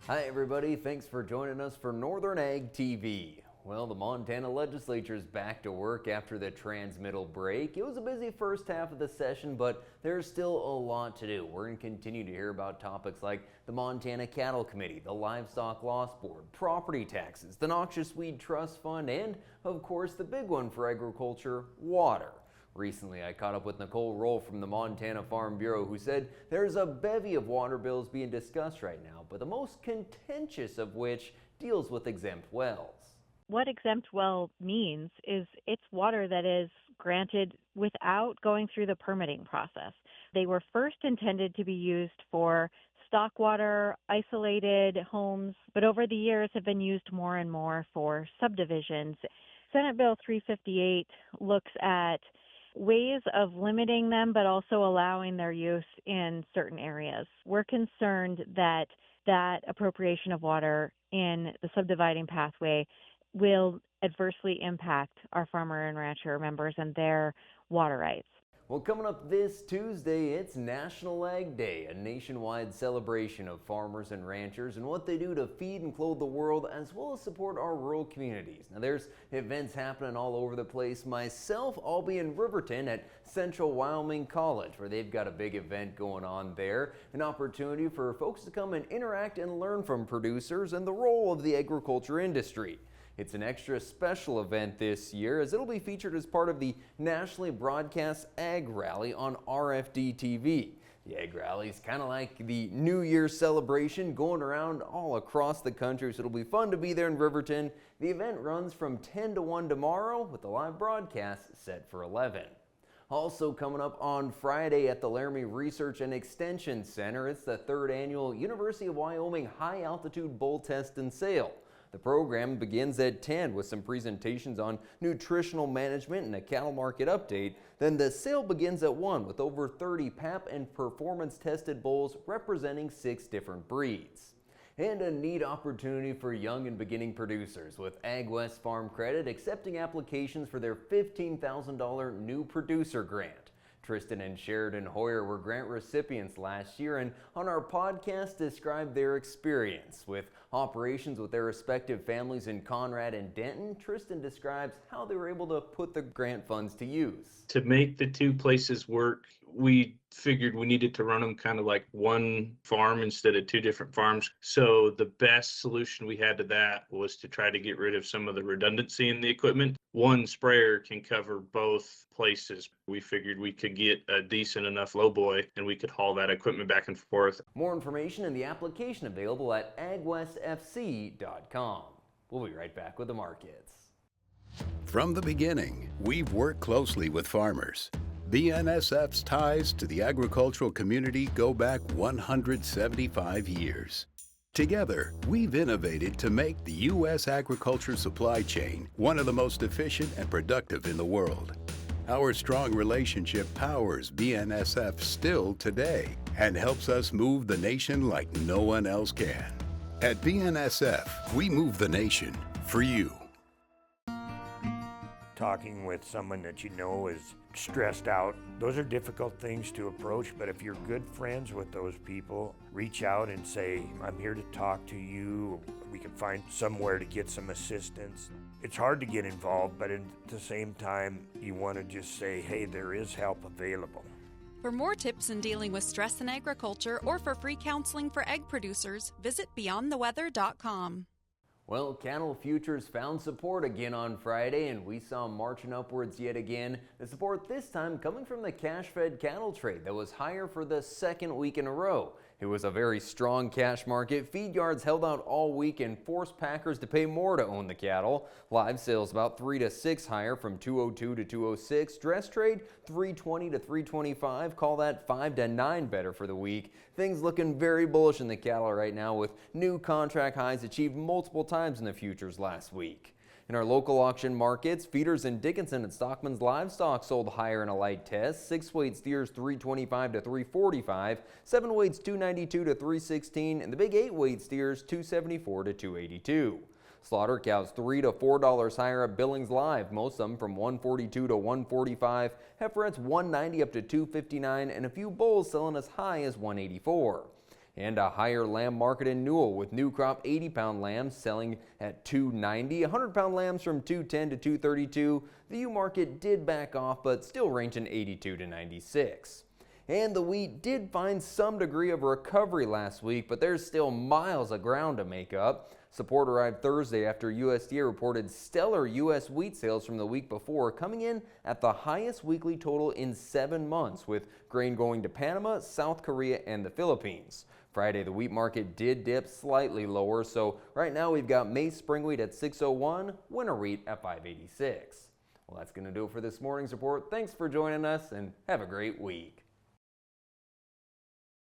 Hi everybody, thanks for joining us for Northern Ag TV. Well, the Montana Legislature is back to work after the transmittal break. It was a busy first half of the session, but there's still a lot to do. We're going to continue to hear about topics like the Montana Cattle Committee, the Livestock Loss Board, property taxes, the Noxious Weed Trust Fund, and of course the big one for agriculture, water. Recently, I caught up with Nicole Rolf from the Montana Farm Bureau, who said there's a bevy of water bills being discussed right now, but the most contentious of which deals with exempt wells. What exempt well means is it's water that is granted without going through the permitting process. They were first intended to be used for stock water, isolated homes, but over the years have been used more and more for subdivisions. Senate Bill 358 looks at ways of limiting them, but also allowing their use in certain areas. We're concerned that that appropriation of water in the subdividing pathway will adversely impact our farmer and rancher members and their water rights. Well, coming up this Tuesday, it's National Ag Day, a nationwide celebration of farmers and ranchers and what they do to feed and clothe the world, as well as support our rural communities. Now, there's events happening all over the place. Myself, I'll be in Riverton at Central Wyoming College, where they've got a big event going on there, an opportunity for folks to come and interact and learn from producers and the role of the agriculture industry. It's an extra special event this year, as it'll be featured as part of the nationally broadcast Ag Rally on RFD TV. The Ag Rally is kind of like the New Year's celebration going around all across the country, so it'll be fun to be there in Riverton. The event runs from 10 to 1 tomorrow, with the live broadcast set for 11. Also coming up on Friday at the Laramie Research and Extension Center, it's the 3rd annual University of Wyoming High Altitude Bull Test and Sale. The program begins at 10 with some presentations on nutritional management and a cattle market update. Then the sale begins at 1 with over 30 PAP and performance tested bulls representing 6 different breeds. And a neat opportunity for young and beginning producers with AgWest Farm Credit accepting applications for their $15,000 new producer grant. Tristan and Sheridan Hoyer were grant recipients last year, and on our podcast described their experience with operations with their respective families in Conrad and Denton. Tristan describes how they were able to put the grant funds to use. To make the two places work, we figured we needed to run them kind of like one farm instead of 2 different farms. So the best solution we had to that was to try to get rid of some of the redundancy in the equipment. One sprayer can cover both places. We figured we could get a decent enough lowboy and we could haul that equipment back and forth. More information and the application available at agwestfc.com. We'll be right back with the markets. From the beginning, we've worked closely with farmers. BNSF's ties to the agricultural community go back 175 years. Together, we've innovated to make the U.S. agriculture supply chain one of the most efficient and productive in the world. Our strong relationship powers BNSF still today and helps us move the nation like no one else can. At BNSF, we move the nation for you. Talking with someone that you know is stressed out, those are difficult things to approach, but if you're good friends with those people, reach out and say, I'm here to talk to you. We can find somewhere to get some assistance. It's hard to get involved, but at the same time, you want to just say, hey, there is help available. For more tips in dealing with stress in agriculture or for free counseling for egg producers, visit beyondtheweather.com. Well, cattle futures found support again on Friday, and we saw marching upwards yet again. The support this time coming from the cash-fed cattle trade that was higher for the 2nd week in a row. It was a very strong cash market. Feed yards held out all week and forced packers to pay more to own the cattle. Live sales about 3 to 6 higher from 202 to 206. Dress trade 320 to 325. Call that 5 to 9 better for the week. Things looking very bullish in the cattle right now, with new contract highs achieved multiple times in the futures last week. In our local auction markets, feeders in Dickinson and Stockman's Livestock sold higher in a light test. 6-weight steers 325 to 345, 7-weights 292 to 316, and the big 8-weight steers 274 to 282. Slaughter cows $3 to $4 higher at Billings Live, most of them from $142 to $145. Heiferettes $190 up to $259, and a few bulls selling as high as $184. And a higher lamb market in Newell with new crop 80-pound lambs selling at $290, 100-pound lambs from $210 to $232. The ewe market did back off, but still ranging $82 to $96. And the wheat did find some degree of recovery last week, but there's still miles of ground to make up. Support arrived Thursday after USDA reported stellar U.S. wheat sales from the week before, coming in at the highest weekly total in 7 months, with grain going to Panama, South Korea, and the Philippines. Friday, the wheat market did dip slightly lower, so right now we've got May spring wheat at $601, winter wheat at $586. Well, that's going to do it for this morning's report. Thanks for joining us, and have a great week.